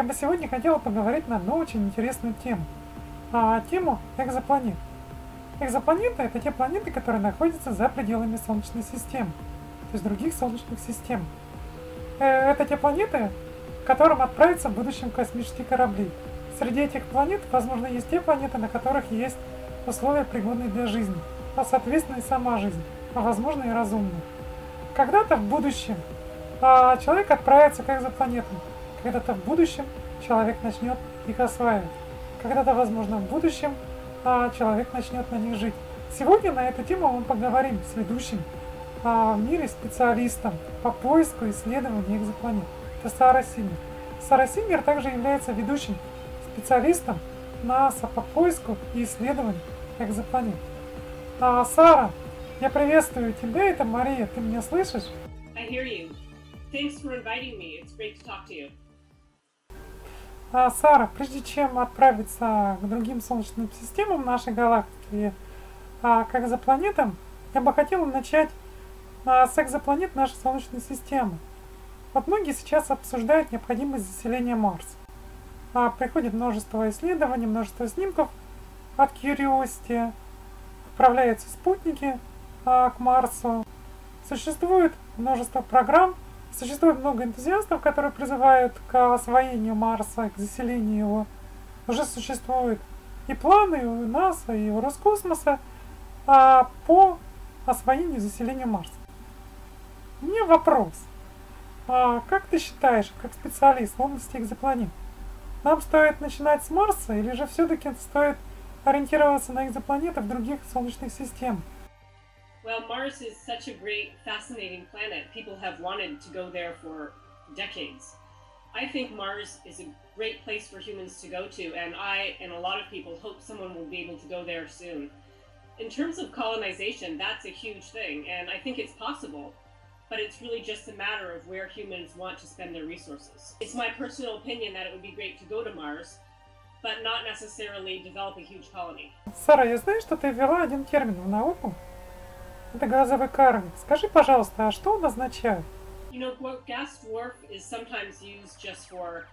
бы сегодня хотела поговорить на одну очень интересную тему. Тему экзопланет. Экзопланеты — это те планеты, которые находятся за пределами Солнечной системы, то есть других солнечных систем. Это те планеты, к которым отправятся в будущем космические корабли. Среди этих планет, возможно, есть те планеты, на которых есть условия, пригодные для жизни, а соответственно и сама жизнь, а возможно и разумная. Когда-то в будущем человек отправится к экзопланетам, когда-то в будущем человек начнет их осваивать, когда-то, возможно, в будущем человек начнет на них жить. Сегодня на эту тему мы поговорим с ведущим в мире специалистом по поиску и исследованию экзопланет. Это Сара Сигер. Сара Сигер также является ведущим специалистом НАСА по поиску и исследованию экзопланет. Сара, я приветствую тебя, это Мария, ты меня слышишь? I hear you. Thanks for inviting me. It's great to talk to you. Сара, прежде чем отправиться к другим солнечным системам нашей галактики, к экзопланетам, я бы хотела начать с экзопланет нашей Солнечной системы. Вот многие сейчас обсуждают необходимость заселения Марса. Приходит множество исследований, множество снимков от Curiosity, отправляются спутники к Марсу. Существует множество программ, существует много энтузиастов, которые призывают к освоению Марса, к заселению его. Уже существуют и планы и у НАСА, и у Роскосмоса по освоению и заселению Марса. У меня вопрос. Как ты считаешь, как специалист в области экзопланет, нам стоит начинать с Марса или же все-таки стоит ориентироваться на экзопланеты в других солнечных системах? Well, Mars is such a great, fascinating planet. People have wanted to go there for decades. I think Mars is a great place for humans to go to, and I and a lot of people hope someone will be able to go there soon. In terms of colonization, that's a huge thing, and I think it's possible, but it's really just a matter of where humans want to spend their resources. It's my personal opinion that it would be great to go to Mars, but not necessarily develop a huge colony. Сара, я знаю, что ты ввела один термин в науку. Это газовый карлик. Скажи, пожалуйста, а что он означает? You know, gas dwarf is sometimes used just for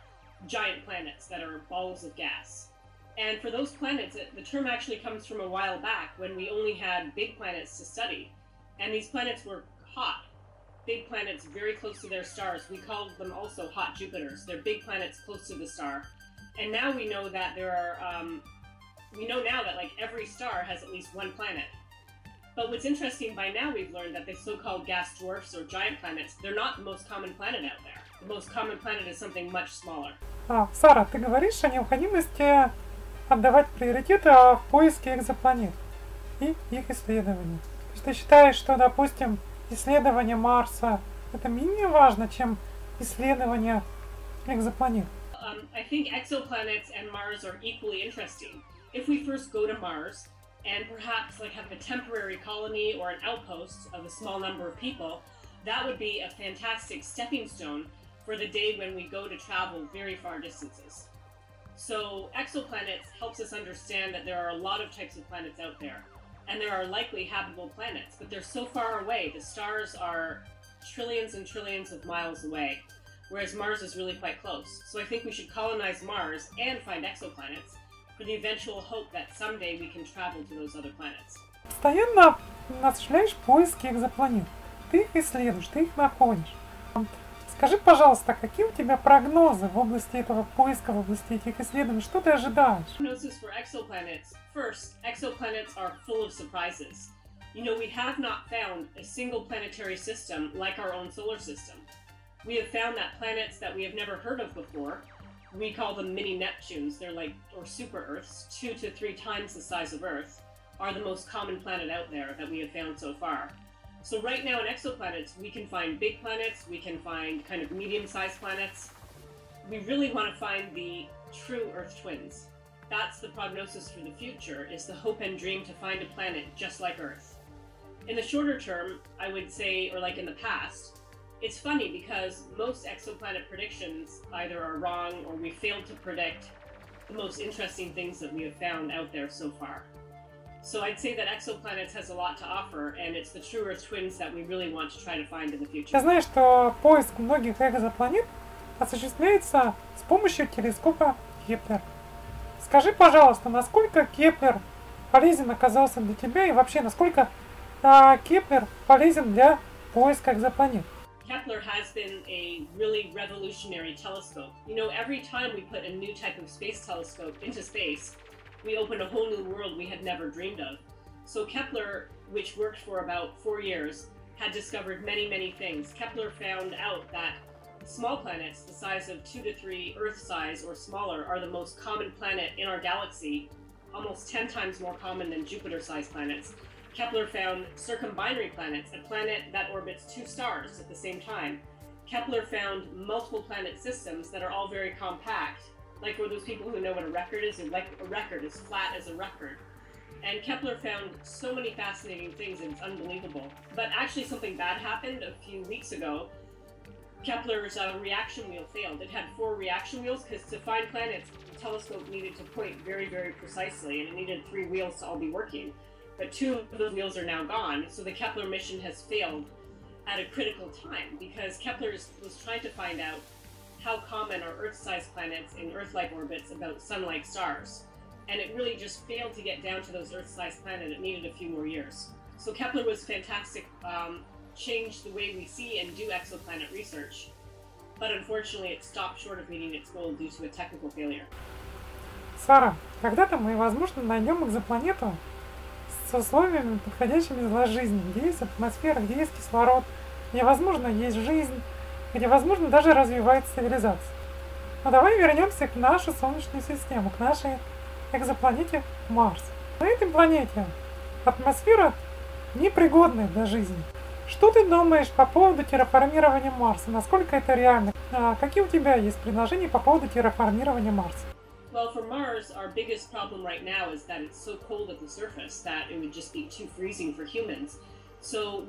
giant planets that are balls of gas. And for those planets, the term actually comes from a while back when we only had big planets to study. And these planets were hot. Big planets very close to their stars. We called them also hot Jupiters. They're big planets close to the star. And now we know that there are, we know now that like every star has at least one planet. But what's interesting, by now we've learned that the so-called gas dwarfs or giant planets, they're not the most common planet out there. The most common planet is something much smaller. Сара, ты говоришь о необходимости отдавать приоритет в поиске экзопланет и их исследований. То есть ты считаешь, что, допустим, исследование Марса это менее важно, чем исследование экзопланет? I think exoplanets and Mars are equally interesting. If we first go to Mars, and perhaps like have a temporary colony or an outpost of a small number of people, that would be a fantastic stepping stone for the day when we go to travel very far distances. So exoplanets helps us understand that there are a lot of types of planets out there, and there are likely habitable planets, but they're so far away. The stars are trillions and trillions of miles away, whereas Mars is really quite close. So I think we should colonize Mars and find exoplanets, for the eventual hope that someday we can travel to those other planets. Постоянно осуществляешь поиски экзопланет. Ты их исследуешь, ты их находишь. Скажи, пожалуйста, какие у тебя прогнозы в области этого поиска, в области этих исследований? Что ты ожидаешь? Prognosis for exoplanets. First, exoplanets are full of surprises. You know, we have not found a single planetary system like our own solar system. We have found that planets that we have never heard of before, we call them mini Neptunes, they're like, or super Earths, 2 to 3 times the size of Earth, are the most common planet out there that we have found so far. So right now in exoplanets, we can find big planets, we can find kind of medium-sized planets. We really want to find the true Earth twins. That's the prognosis for the future, is the hope and dream to find a planet just like Earth. In the shorter term, I would say, or like in the past, it's funny because most exoplanet predictions either are wrong or we failed to predict the most interesting things that we have found out there so far. So I'd say that exoplanets has a lot to offer, and it's the true Earth twins that we really want to try to find in the future. Я знаю, что поиск многих экзопланет осуществляется с помощью телескопа Кеплер. Скажи, пожалуйста, насколько Кеплер полезен оказался для тебя и вообще насколько Кеплер полезен для поиска экзопланет? Kepler has been a really revolutionary telescope. You know, every time we put a new type of space telescope into space, we open a whole new world we had never dreamed of. So Kepler, which worked for about 4 years, had discovered many, many things. Kepler found out that small planets, the size of 2 to 3 Earth size or smaller, are the most common planet in our galaxy, almost 10 times more common than Jupiter-sized planets. Kepler found circumbinary planets, a planet that orbits 2 stars at the same time. Kepler found multiple planet systems that are all very compact, like for those people who know what a record is, like a record is flat as a record. And Kepler found so many fascinating things, and it's unbelievable. But actually something bad happened a few weeks ago. Kepler's reaction wheel failed. It had 4 reaction wheels because to find planets, the telescope needed to point very, very precisely, and it needed 3 wheels to all be working. But 2 of those wheels are now gone, so the Kepler mission has failed at a critical time because Kepler was trying to find out how common are Earth-sized planets in Earth-like orbits about Sun-like stars. And it really just failed to get down to those Earth-sized planets. It needed a few more years. So Kepler was fantastic, changed the way we see and do exoplanet research. But unfortunately, it stopped short of meeting its goal due to a technical failure. Сара, когда-то мы, возможно, найдем экзопланету с условиями, подходящими для жизни, где есть атмосфера, где есть кислород, где, возможно, есть жизнь, где, возможно, даже развивается цивилизация. Но давай вернемся к нашей Солнечной системе, к нашей экзопланете Марс. На этой планете атмосфера непригодная для жизни. Что ты думаешь по поводу терраформирования Марса? Насколько это реально? Какие у тебя есть предложения по поводу терраформирования Марса? Well, for Mars, our biggest problem right now is that it's so cold at the surface that it would just be too freezing for humans. So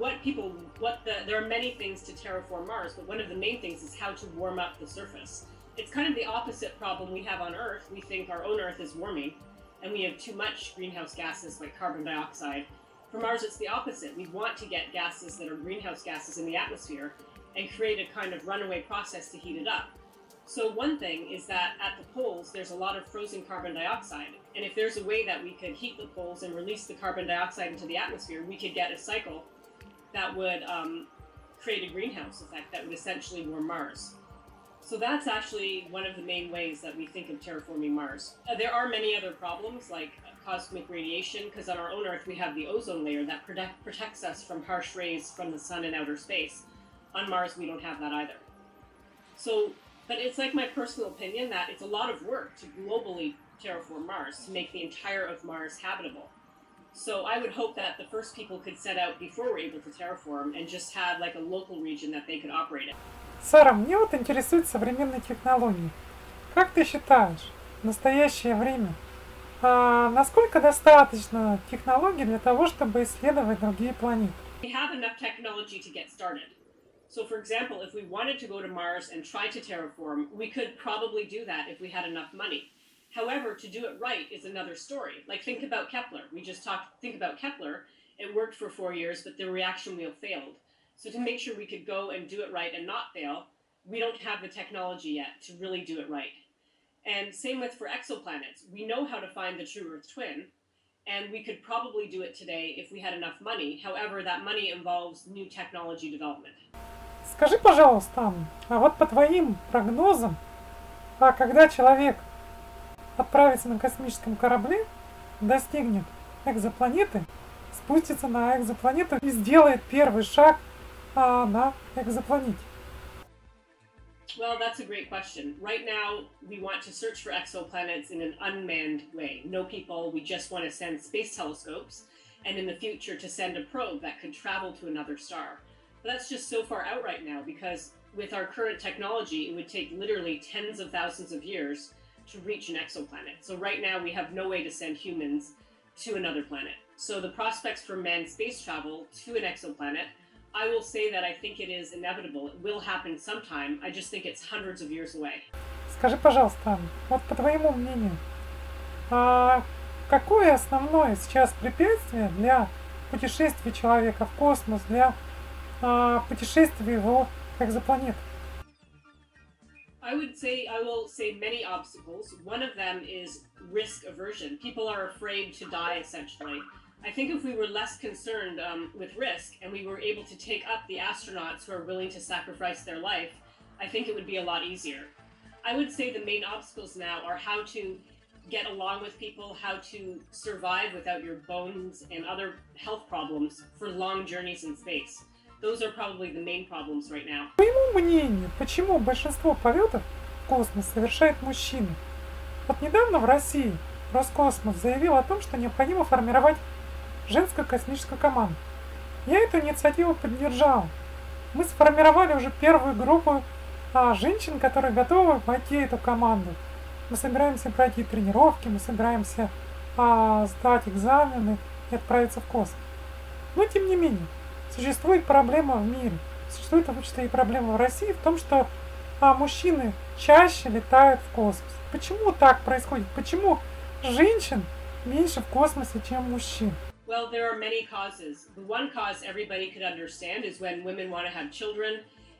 there are many things to terraform Mars, but one of the main things is how to warm up the surface. It's kind of the opposite problem we have on Earth. We think our own Earth is warming, and we have too much greenhouse gases like carbon dioxide. For Mars, it's the opposite. We want to get gases that are greenhouse gases in the atmosphere and create a kind of runaway process to heat it up. So one thing is that at the poles, there's a lot of frozen carbon dioxide. And if there's a way that we could heat the poles and release the carbon dioxide into the atmosphere, we could get a cycle that would create a greenhouse effect that would essentially warm Mars. So that's actually one of the main ways that we think of terraforming Mars. There are many other problems like cosmic radiation, because on our own Earth we have the ozone layer that protects us from harsh rays from the sun and outer space. On Mars we don't have that either. So, but it's like my personal opinion that it's a lot of work to globally terraform Mars, to make the entire of Mars habitable. So I would hope that the first people could set out before we're able to terraform and just have like a local region that they could operate in. Сара, мне вот интересуют современные технологии. Как ты считаешь, в настоящее время, насколько достаточно технологий для того, чтобы исследовать другие планеты? We have enough technology to get started. So for example, if we wanted to go to Mars and try to terraform, we could probably do that if we had enough money. However, to do it right is another story. Like think about Kepler. Think about Kepler. It worked for 4 years, but the reaction wheel failed. So to make sure we could go and do it right and not fail, we don't have the technology yet to really do it right. And same with for exoplanets. We know how to find the true Earth twin, and we could probably do it today if we had enough money. However, that money involves new technology development. Скажи, пожалуйста, а вот по твоим прогнозам, когда человек отправится на космическом корабле, достигнет экзопланеты, спустится на экзопланету и сделает первый шаг на экзопланете? Well, that's a great question. Right now, we want to search for exoplanets in an unmanned way. No people, we just want to send space telescopes, and in the future to send a probe that could travel to another star. But that's just so far out right now, because with our current technology, it would take literally tens of thousands of years to reach an exoplanet. So right now, we have no way to send humans to another planet. So the prospects for manned space travel to an exoplanet, I will say that I think it is inevitable. It will happen sometime. I just think it's hundreds of years away. Скажи, пожалуйста, вот по твоему мнению, какое основное сейчас препятствие для путешествия человека в космос, для путешествия в экзопланету? I will say many obstacles. One of them is risk aversion. People are afraid to die, essentially. I think if we were less concerned with risk and we were able to take up the astronauts who are willing to sacrifice their life, I think it would be a lot easier. I would say the main obstacles now are how to get along with people, how to survive without your bones and other health problems for long journeys in space. Those are probably the main problems right now. По моему мнению, почему большинство полетов в космос совершают мужчины? Вот недавно в России Роскосмос заявил о том, что необходимо формировать женскую космическую команду. Я эту инициативу поддержал. Мы сформировали уже первую группу женщин, которые готовы войти в эту команду. Мы собираемся пройти тренировки, мы собираемся сдать экзамены и отправиться в космос. Но тем не менее, существует проблема в мире. Существует в том числе и проблема в России в том, что мужчины чаще летают в космос. Почему так происходит? Почему женщин меньше в космосе, чем мужчин? Well, there are many causes. The one cause everybody could understand is when women want to have children,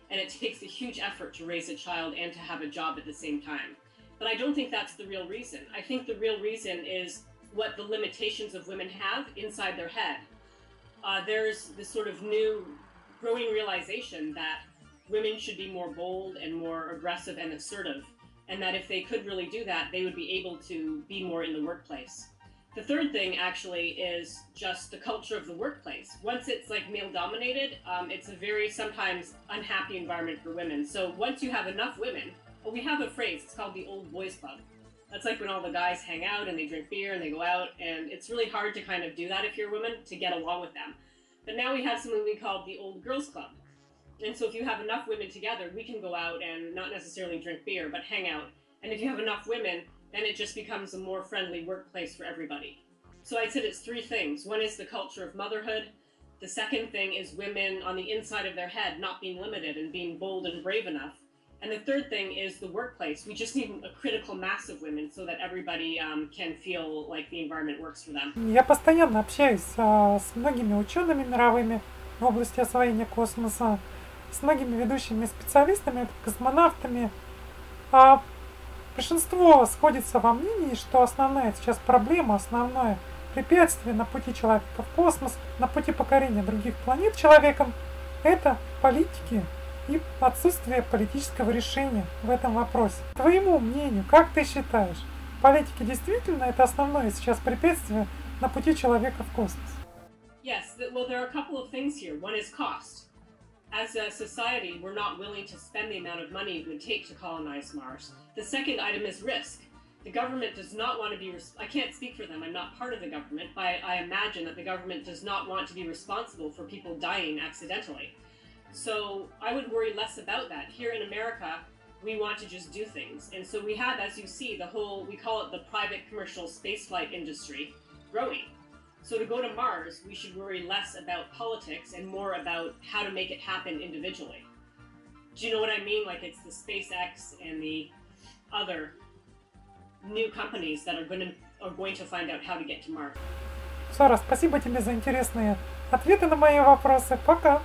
and it takes a huge effort to raise a child and to have a job at the same time. But I don't think that's the real reason. I think the real reason is what the limitations of women have inside their head. There's this sort of new growing realization that women should be more bold and more aggressive and assertive, and that if they could really do that, they would be able to be more in the workplace. The third thing actually is just the culture of the workplace. Once it's like male dominated, it's a very sometimes unhappy environment for women. So once you have enough women, we have a phrase, it's called the old boys club. That's like when all the guys hang out and they drink beer and they go out, and it's really hard to kind of do that if you're a woman, to get along with them. But now we have something we call the old girls club. And so if you have enough women together, we can go out and not necessarily drink beer, but hang out. And if you have enough women, then it just becomes a more friendly workplace for everybody. So I said it's three things. One is the culture of motherhood. The second thing is women on the inside of their head not being limited and being bold and brave enough. And the third thing is the workplace. We just need a critical mass of women so that everybody can feel like the environment works for them. Я постоянно общаюсь с многими учеными мировыми в области освоения космоса, с многими ведущими специалистами, космонавтами. Большинство сходится во мнении, что основная сейчас проблема, основное препятствие на пути человека в космос, на пути покорения других планет человеком, это политики и отсутствие политического решения в этом вопросе. По твоему мнению, как ты считаешь, политики действительно это основное сейчас препятствие на пути человека в космос? Yes, well, there are a couple of things here. One is cost. As a society, we're not willing to spend the amount of money it would take to colonize Mars. The second item is risk. The government does not want to be, I can't speak for them, I'm not part of the government, but I imagine that the government does not want to be responsible for people dying accidentally. So I would worry less about that. Here in America, we want to just do things. And so we have, as you see, the whole, we call it the private commercial spaceflight industry growing. So to go to Mars, we should worry less about politics and more about how to make it happen individually. Do you know what I mean? Like it's the SpaceX and the other new companies that are going to find out how to get to Mars. Сара, спасибо тебе за интересные ответы на мои вопросы. Пока!